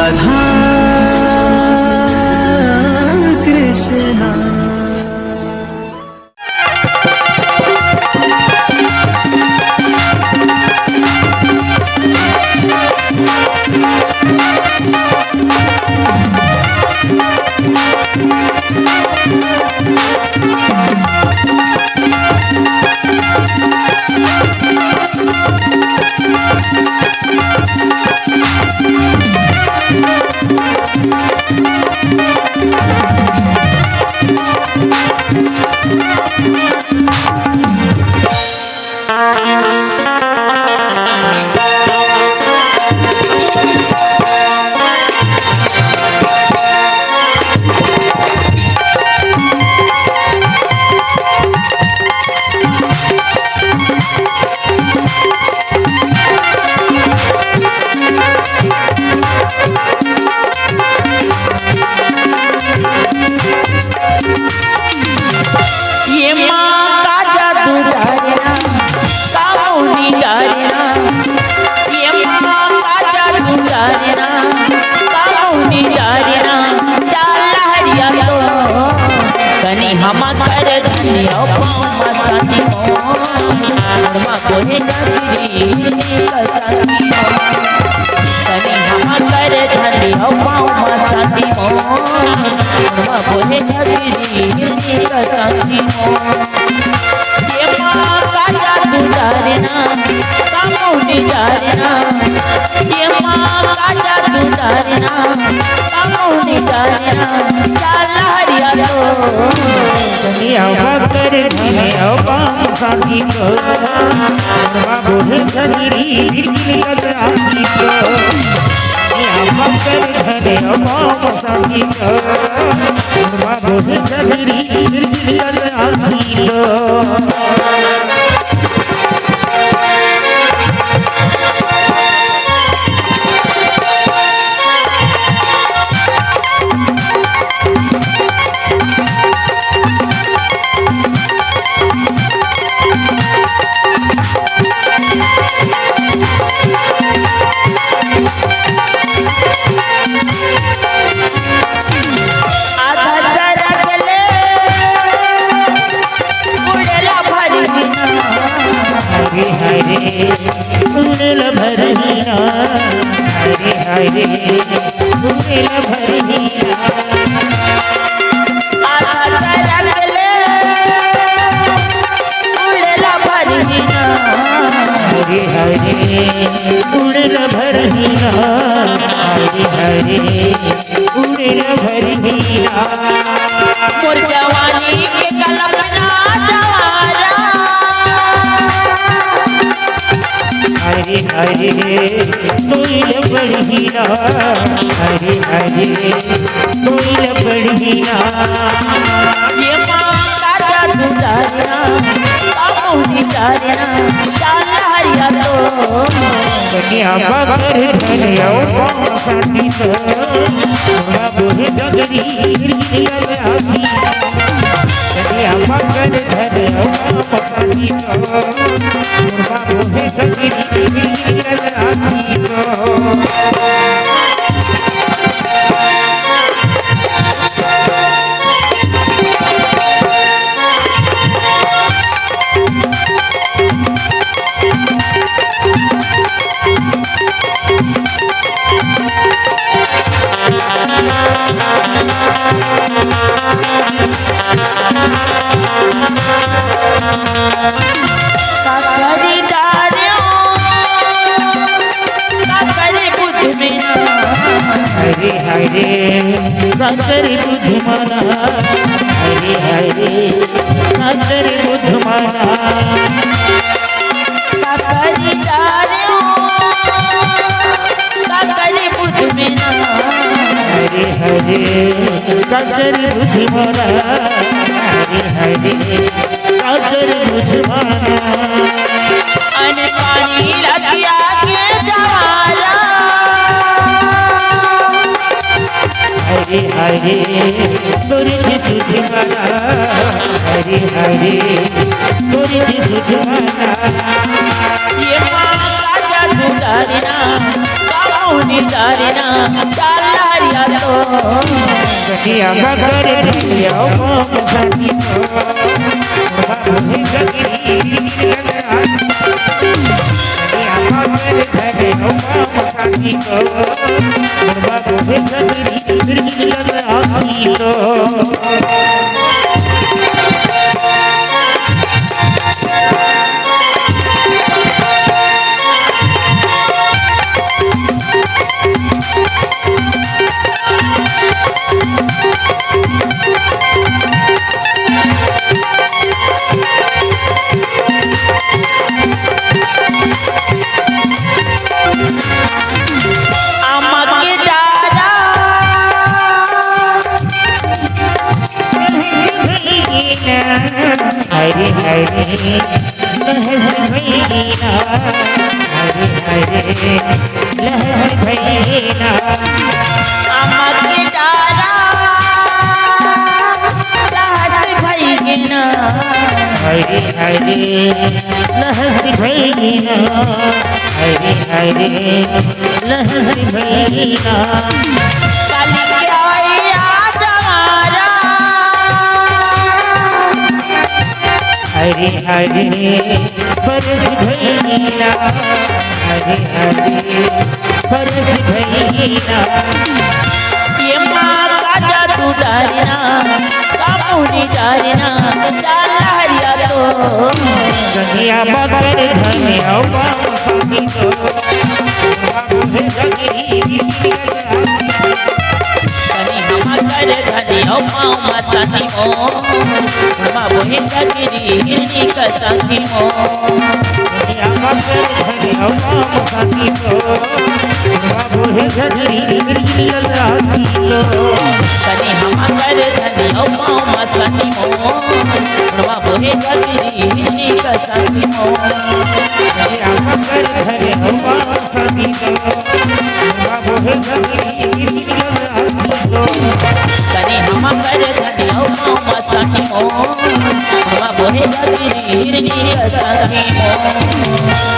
राधा कृष्णा। ये सखिया मगर भैया मसानी को बाबू जगरी सखिया मगर भैया मसानी को बाबू जगरी को हरे हरे लहर भैया हरे हरे लहर भैया अमर डारा लहर भैया हरे हरे लहर भैया हरे हरे लहर भैया हरे हरे फर्ज भैया हरे हरे फर्ज भैया ये माँ का जादू डारिना कामुनी डारिना जाला हरिया तो सखिया मगर धनिया बाबू को बाबू जगरी मगर धनिया मसानी ओ बाबू जगरी हिरनी का साथी ओ सखिया मगर धनिया मसानी को बाबू जगरी हिरनी का साथी को मगर धनिया मसानी ओ बाबू जगरी हिरनी का साथी ओ सखिया मगर धनिया मसानी को बाबू जगरी हिरनी का साथी को हम कर धनिया मसानी ओ बाबू जगरी हिरनी का साथी ओ